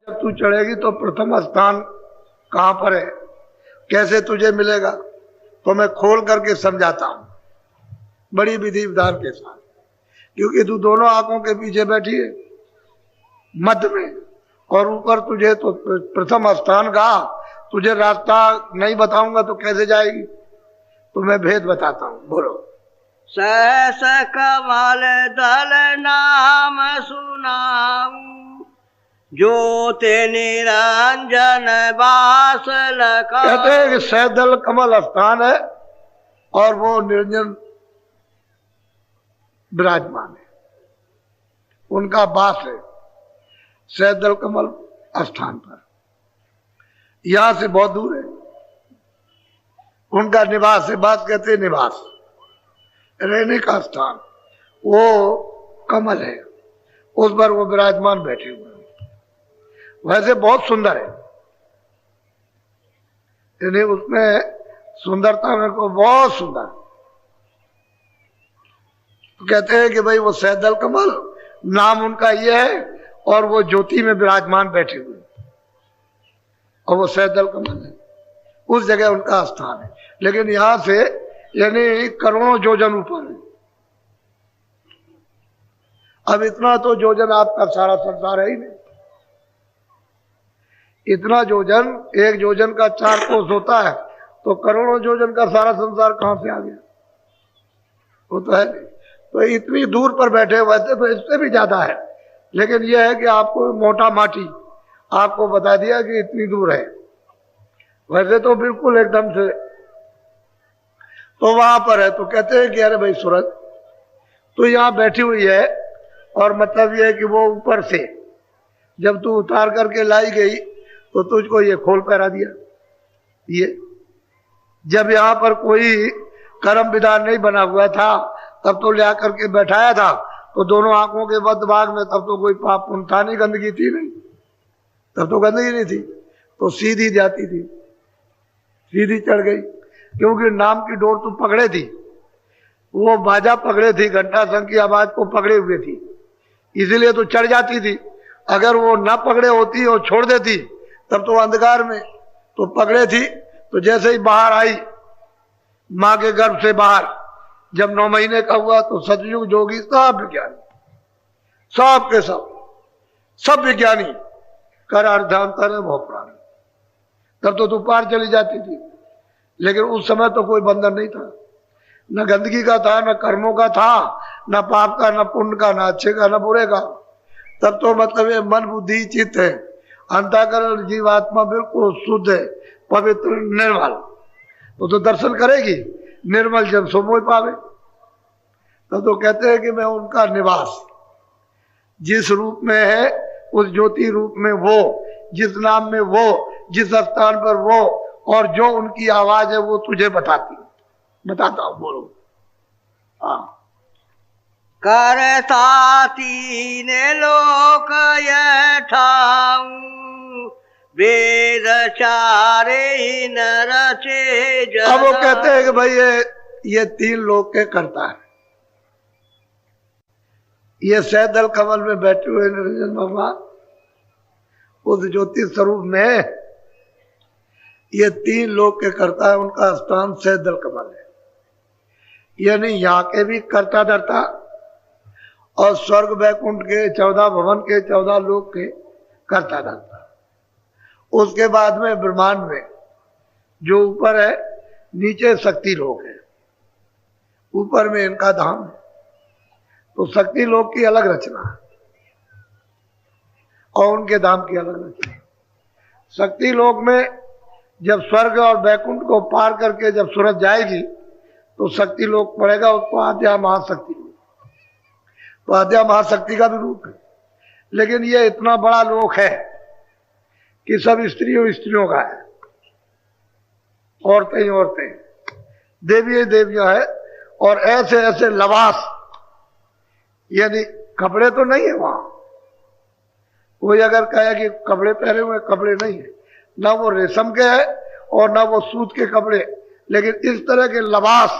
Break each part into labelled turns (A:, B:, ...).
A: तू चढ़ेगी तो प्रथम स्थान कहाँ पर है, कैसे तुझे मिलेगा, तो मैं खोल करके समझाता हूँ बड़ी विधि विधान के साथ, क्योंकि तू दोनों आंखों के पीछे बैठी है मध्य में, और ऊपर तुझे तो प्रथम स्थान कहा, तुझे रास्ता नहीं बताऊंगा तो कैसे जाएगी, तो मैं भेद बताता हूँ। बोलो।
B: सहस कमल दल नाम सुनाऊं, ज्योति निरंजन बास लका।
A: कहते हैं कि सहदल कमल स्थान है और वो निरंजन विराजमान है, उनका वास है सहदल कमल स्थान पर, यहां से बहुत दूर है उनका निवास है। बात कहते हैं निवास, रहने का स्थान, वो कमल है, उस पर वो विराजमान बैठे हुए हैं। वैसे बहुत सुंदर है, यानी उसमें सुंदरता में को बहुत सुंदर। तो कहते हैं कि भाई वो सहदल कमल नाम उनका ये है, और वो ज्योति में विराजमान बैठे हुए, और वो सहदल कमल है, उस जगह उनका स्थान है। लेकिन यहां से यानी करोड़ों योजन ऊपर है। अब इतना तो योजन आपका सारा संसार है ही नहीं, इतना योजन, एक योजन का 4 कोस होता है, तो करोड़ों योजन का सारा संसार कहां से आ गया, वो तो है नहीं। तो इतनी दूर पर बैठे हुए थे, तो इससे भी ज्यादा है, लेकिन यह है कि आपको मोटा माटी आपको बता दिया कि इतनी दूर है, वैसे तो बिल्कुल एकदम से तो वहां पर है। तो कहते हैं कि अरे भाई सूरज तो यहाँ बैठी हुई है, और मतलब यह है कि वो ऊपर से जब तू उतार करके लाई गई तो तुझको ये खोल पहरा दिया। ये जब यहाँ पर कोई कर्म विधान नहीं बना हुआ था, तब तो ले आकर के बैठाया था, तो दोनों आंखों के मध्य भाग में तब तो कोई पाप पुण्य था नहीं, गंदगी थी नहीं, तब तो गंदगी नहीं थी, तो सीधी जाती थी, सीधी चढ़ गई, क्योंकि नाम की डोर तो पकड़े थी, वो बाजा पकड़े थी, घंटा शंख की आवाज को पकड़े हुए थी, इसीलिए तो चढ़ जाती थी। अगर वो ना पकड़े होती और छोड़ देती तब तो अंधकार में, तो पकड़े थी, तो जैसे ही बाहर आई माँ के गर्भ से बाहर, जब 9 महीने का हुआ, तो सतयुग जोगी सब विज्ञानी, सब के सब विज्ञानी कर अर्धांतर है भव प्राणी, तब तो तू पार चली जाती थी। लेकिन उस समय तो कोई बंधन नहीं था, न गंदगी का था, न कर्मों का था, न पाप का, न पुण्य का, न अच्छे का, न बुरे का। तब तो मतलब ये मन बुद्धि चित्त है, अंतःकरण जीवात्मा बिल्कुल शुद्ध है, पवित्र निर्मल, तो दर्शन करेगी निर्मल जन सो मोह पावे। तब तो कहते हैं कि मैं उनका निवास, जिस रूप में है, उस ज्योति रूप में वो, जिस नाम में वो, जिस स्थान पर वो, और जो उनकी आवाज है वो तुझे बताता हूं। बोलो। हाँ।
B: करता तीन लोक यह ठाऊं, वेद चारे नर चे जन।
A: अब वो कहते हैं कि भाई ये 3 लोक के करता है, ये सहदल कमल में बैठे हुए निरंजन भगवान उस ज्योति स्वरूप में, ये 3 लोक के करता है, उनका स्थान सहदल कमल है। यानी यहाँ के भी करता धरता, और स्वर्ग वैकुंठ के 14 भवन के 14 लोक के करता धरता। उसके बाद में ब्रह्मांड में जो ऊपर है, नीचे शक्ति लोक है, ऊपर में इनका धाम है, तो शक्ति लोक की अलग रचना है और उनके धाम की अलग रचना है। शक्ति लोक में जब स्वर्ग और वैकुंठ को पार करके जब सूरज जाएगी, तो शक्ति लोक पड़ेगा, उसको आद्या महाशक्ति, तो आद्या महाशक्ति का भी रूप है। लेकिन ये इतना बड़ा लोक है कि सब स्त्रियों का है, औरतें ही औरतें, देवी देवियां है, और ऐसे ऐसे लबास, यानी कपड़े तो नहीं है वहां, कोई अगर कहे कि कपड़े पहने हुए, कपड़े नहीं है, ना वो रेशम के है और ना वो सूत के कपड़े, लेकिन इस तरह के लबास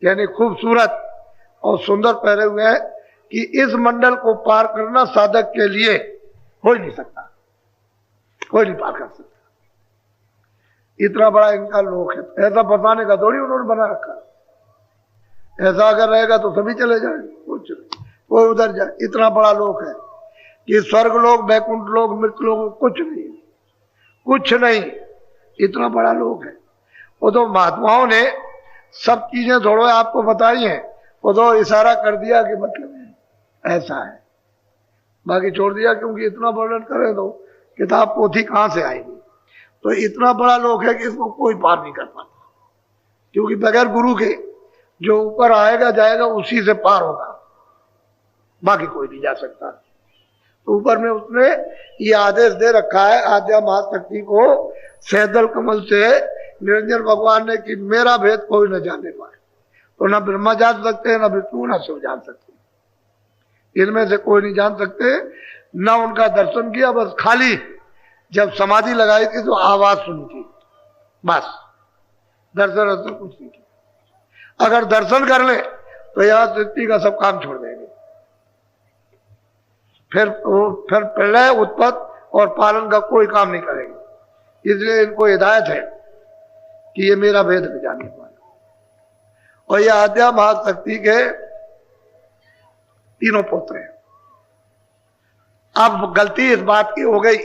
A: यानी खूबसूरत और सुंदर पहने हुए हैं कि इस मंडल को पार करना साधक के लिए हो ही नहीं सकता, कोई नहीं पार कर सकता। इतना बड़ा इनका लोक है, ऐसा बताने का थोड़ी उन्होंने बना रखा। ऐसा अगर रहेगा तो सभी चले जाएंगे, कुछ कोई उधर जाए। इतना बड़ा लोक है कि स्वर्ग लोग, वैकुंठ लोग, मृत्यु लोग कुछ नहीं, कुछ नहीं, इतना बड़ा लोक है। वो तो महात्माओं ने सब चीजें थोड़ो आपको बताई हैं, वो तो इशारा कर दिया कि मतलब ऐसा है, बाकी छोड़ दिया, क्योंकि इतना वर्णन करें तो किताब पोथी कहां से आएगी। तो इतना बड़ा लोक है कि इसको कोई पार नहीं कर पाता, क्योंकि बगैर गुरु के जो ऊपर आएगा जाएगा उसी से पार होगा, बाकी कोई नहीं जा सकता। तो ऊपर में उसने ये आदेश दे रखा है आद्या महाशक्ति को सैदल कमल से निरंजन भगवान ने कि मेरा भेद कोई न जाने पाए। तो ना ब्रह्मा जान सकते हैं, ना विष्णु, ना शिव जान सकते, इनमें से कोई नहीं जान सकते। ना उनका दर्शन किया, बस खाली जब समाधि लगाई थी तो आवाज सुनी थी, बस दर्शन कुछ नहीं किया। अगर दर्शन कर ले तो यहां सृष्टि का सब काम छोड़ देंगे, फिर प्रलय, उत्पत्ति और पालन का कोई काम नहीं करेंगे। इसलिए इनको हिदायत है कि ये मेरा भेद भी जाने वाला। और ये आद्या महाशक्ति के तीनों पुत्र हैं। अब गलती इस बात की हो गई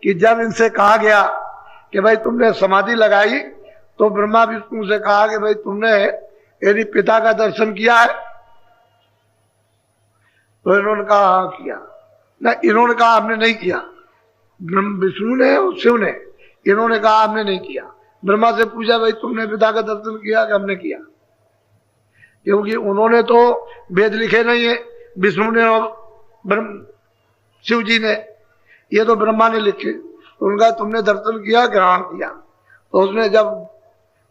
A: कि जब इनसे कहा गया कि भाई तुमने समाधि लगाई, तो ब्रह्मा विष्णु से कहा कि भाई तुमने यदि पिता का दर्शन किया है, तो इन्होंने कहा हाँ किया। ना, इन्होंने कहा हमने नहीं किया, विष्णु ने और शिव ने, इन्होंने कहा हमने नहीं किया। ब्रह्मा से पूछा भाई तुमने पिता का दर्शन किया कि हमने किया, क्योंकि उन्होंने तो वेद लिखे नहीं है, विष्णु ने और शिव जी ने, ये तो ब्रह्मा ने लिखे। तो उनका तुमने दर्शन किया कि हाँ किया। तो उसने जब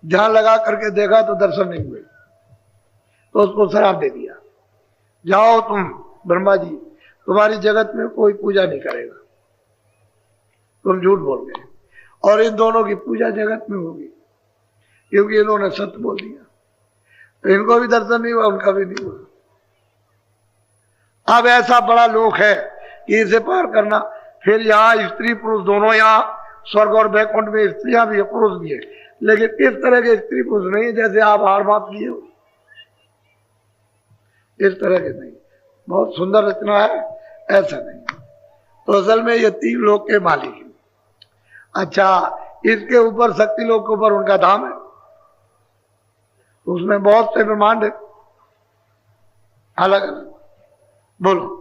A: ध्यान लगा करके देखा तो दर्शन नहीं हुए, तो उसको श्राप दे दिया, जाओ तुम ब्रह्मा जी, तुम्हारी जगत में कोई पूजा नहीं करेगा, तुम झूठ बोल गए। और इन दोनों की पूजा जगत में होगी, क्योंकि इन्होंने सत्य बोल दिया। तो इनको भी दर्शन नहीं हुआ, उनका भी नहीं हुआ। अब ऐसा बड़ा लोक है कि इसे पार करना। फिर यहाँ स्त्री पुरुष दोनों, यहाँ स्वर्ग और वैकुंठ में स्त्रियां भी है, पुरुष भी है, लेकिन इस तरह के स्त्री पुरुष नहीं जैसे आप हार बात लिए हो, इस तरह के नहीं। बहुत सुंदर रचना है, ऐसा नहीं। तो असल में ये तीन लोक के मालिक है। अच्छा, इसके ऊपर शक्ति लोक के ऊपर उनका धाम है, उसमें बहुत से ब्रह्मांड है अलग अलग। बोलो।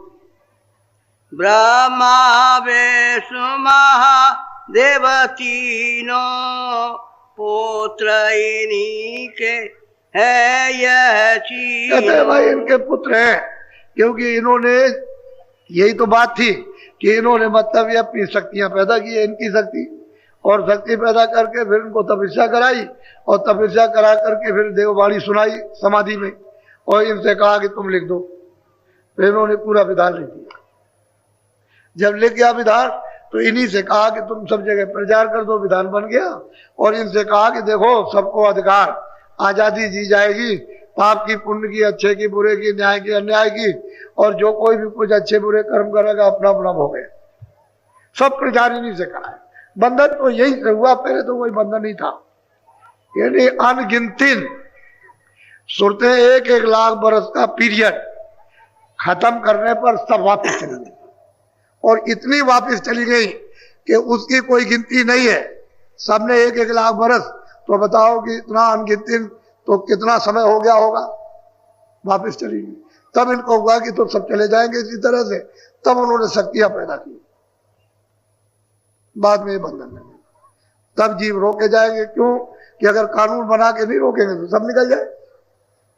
B: ब्रह्मा विष्णु महादेव तीनों पुत्र इन्हीं के है यह चीज।
A: कहते हैं भाई इनके पुत्र हैं, क्योंकि इन्होंने, यही तो बात थी कि इन्होंने मतलब ये अपनी शक्तियां पैदा की है, इनकी शक्ति, और शक्ति पैदा करके फिर इनको तपस्या कराई, और तपस्या करा करके फिर देववाणी सुनाई समाधि में, और इनसे कहा कि तुम लिख दो। फिर इन्होंने पूरा विधान लिख दिया। जब लिख गया विधान, तो इन्हीं से कहा कि तुम सब जगह प्रचार कर दो, विधान बन गया। और इनसे कहा कि देखो सबको अधिकार, आजादी दी जाएगी, पाप की, पुण्य की, अच्छे की, बुरे की, न्याय की, अन्याय की, और जो कोई भी कुछ अच्छे बुरे कर्म करेगा अपना अपना भोग है। सब प्रचार इन्हीं से कहा है। बंधन तो यही से हुआ, पहले तो कोई बंधन नहीं था। यानी अनगिनती सूरतें 1-1 लाख बरस का पीरियड खत्म करने पर सब वापस चली गई, और इतनी वापस चली गई कि उसकी कोई गिनती नहीं है। सबने 1-1 लाख बरस, तो बताओ कि इतना अनगिनती, तो कितना समय हो गया होगा, वापस चली गई। तब इनको हुआ कि तो सब चले जाएंगे इसी तरह से, तब उन्होंने शक्तियां पैदा की। बाद में ये बंधन लगे, तब जीव रोके जाएंगे। क्यों? कि अगर कानून बना के नहीं रोकेंगे तो सब निकल जाए,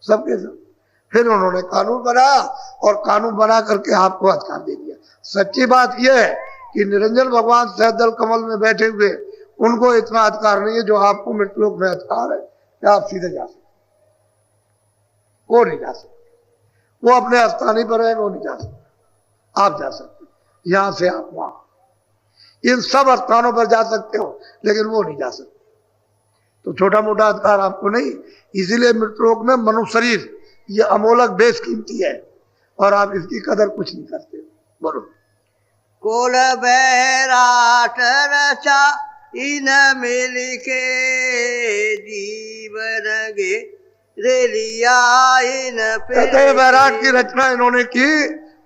A: सबके सब। फिर उन्होंने कानून बनाया, और कानून बना करके आपको अधिकार दे दिया। सच्ची बात यह है कि निरंजन भगवान सहदल कमल में बैठे हुए, उनको इतना अधिकार नहीं है जो आपको मृत्युलोक में अधिकार है कि आप सीधे जा सकते, वो नहीं जा सकते। वो अपने आस्थानी पर रहेंगे, वो नहीं जा सकते, आप जा सकते। यहां से आप वहां, इन सब स्थानों पर जा सकते हो, लेकिन वो नहीं जा सकते। तो छोटा मोटा अधिकार आपको नहीं। इसीलिए मृत्युलोक में मनुष्य शरीर ये अमोलक बेशकीमती है, और आप इसकी कदर कुछ नहीं करते। बोलो।
B: कुल बैराट रचा इन मिल के जीवन गे रे लिया इन
A: कहते हैं बैराट की रचना इन्होंने की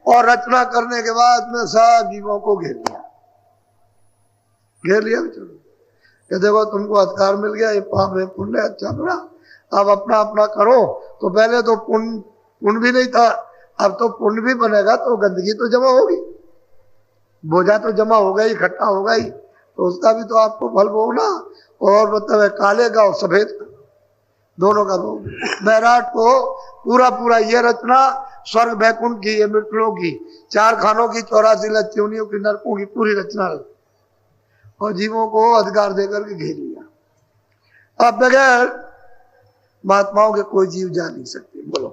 A: और रचना करने के बाद में सब जीवों को घेर लिया चलो ये देखो तुमको अधिकार मिल गया, ये पाप है पुण्य अच्छा बुरा अब अपना अपना करो। तो पहले तो पुण्य भी नहीं था, अब तो पुण्य भी बनेगा तो गंदगी तो जमा होगी, बोझा तो जमा होगा ही, इकट्ठा होगा ही, तो उसका भी तो आपको फल भोगना। और मतलब है काले का और सफेद का दोनों का भोग। बैराट को पूरा पूरा ये रचना स्वर्ग बैकुंठ की, ये मृतलोक की, 4 खानों की, 84 लच्चियों की, नरकों की पूरी रचना और जीवों को अधिकार देकर के घेर लिया। अब बगैर महात्माओं के कोई जीव जा नहीं सकते। बोलो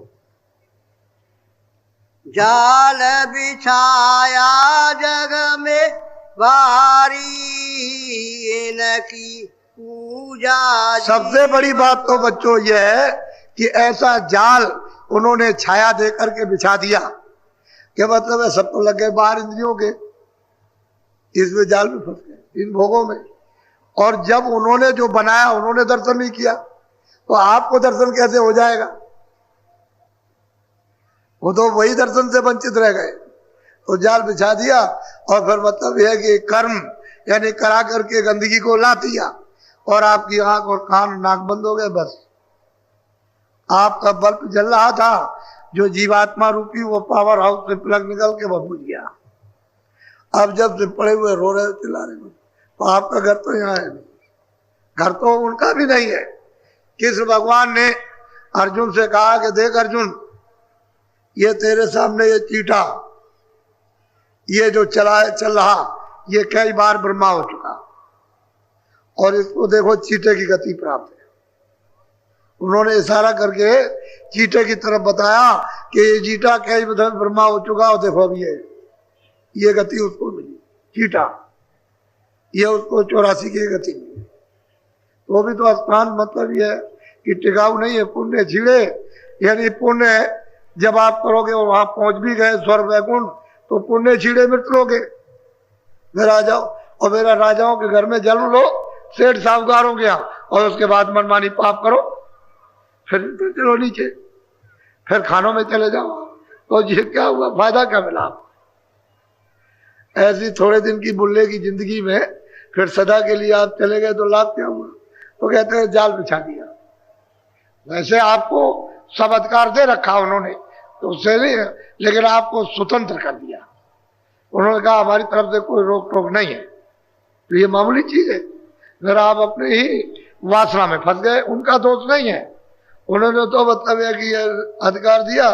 B: जाल बिछाया जग में बारी इनकी पूजा।
A: सबसे बड़ी बात तो बच्चों ये है कि ऐसा जाल उन्होंने छाया दे करके बिछा दिया कि मतलब है सब तो लग गए बाहर इंद्रियों के, इसमें जाल में फंस गए इन भोगों में। और जब उन्होंने जो बनाया उन्होंने दर्शन नहीं किया तो आपको दर्शन कैसे हो जाएगा? वो तो वही दर्शन से वंचित रह गए। तो जाल बिछा दिया और फिर मतलब यह है कि कर्म यानी करा करके गंदगी को ला दिया और आपकी आंख और कान नाक बंद हो गए। बस आपका बल्ब जल रहा था जो जीवात्मा रूपी वो पावर हाउस से प्लग निकल के वो बुझ गया। अब जब से पड़े हुए रो रहे चिल्ला रहे तो आपका घर तो यहाँ है नहीं, घर तो उनका भी नहीं है। कृष्ण भगवान ने अर्जुन से कहा कि देख अर्जुन, ये तेरे सामने ये चीटा ये जो चल रहा ये कई बार ब्रह्मा हो चुका और इसको देखो चीटे की गति प्राप्त है। उन्होंने इशारा करके चीटे की तरफ बताया कि ये चीटा कई ब्रह्मा हो चुका और देखो अब ये गति उसको मिली चीटा, ये उसको 84 की गति मिली। तो भी तो स्थान मतलब ये है कि टिकाऊ नहीं है, पुण्य छिड़े यानी पुण्य जब आप करोगे और वहां पहुंच भी गए स्वर्ग वैकुंठ तो पुण्य छिड़े मृत लोगे। फिर आ जाओ और मेरा राजाओं के घर में जल लो, सेठ साहूकार हो गया और उसके बाद मनमानी पाप करो, फिर चलो नीचे, फिर खानों में चले जाओ। तो ये क्या हुआ, फायदा क्या मिला? ऐसी थोड़े दिन की बुल्ले की जिंदगी में फिर सदा के लिए आप चले गए तो लाभ क्या हुआ? तो कहते हैं जाल बिछा दिया। वैसे आपको सब अधिकार दे रखा उन्होंने तो उससे नहीं है, लेकिन आपको स्वतंत्र कर दिया। उन्होंने कहा हमारी तरफ से कोई रोक टोक नहीं है। तो ये मामूली चीज है, अगर आप अपने ही वासना में फंस गए उनका दोष नहीं है। उन्होंने तो मतलब है कि ये अधिकार दिया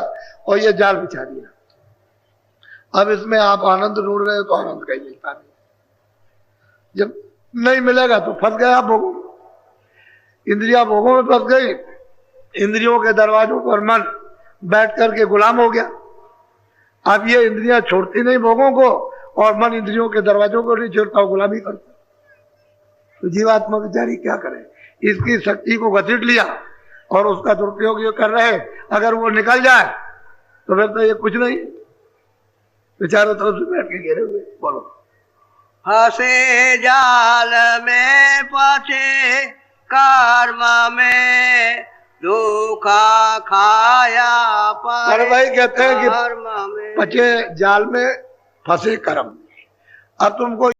A: और ये जाल बिछा दिया। अब इसमें आप आनंद ढूंढ रहे हो तो आनंद कहीं मिलता नहीं, जब नहीं मिलेगा तो फंस गए आप भोगों में। इंद्रिया भोगों में फंस गई, इंद्रियों के दरवाजों पर मन बैठ करके गुलाम हो गया। अब ये इंद्रियां छोड़ती नहीं भोगों को और मन इंद्रियों के दरवाजों को नहीं छोड़ता, गुलामी करता। तो जीवात्मा बेचारी क्या करे, इसकी शक्ति को घसीट लिया और उसका दुरुपयोग ये कर रहे। अगर वो निकल जाए तो फिर तो ये कुछ नहीं, चारों तरफ से बैठ के घेरे हुए। बोलो
B: हंसे जाल में पचे कर्म में धोखा खाया।
A: अरे भाई कहते हैं कि पचे जाल में फंसे कर्म। अब तुमको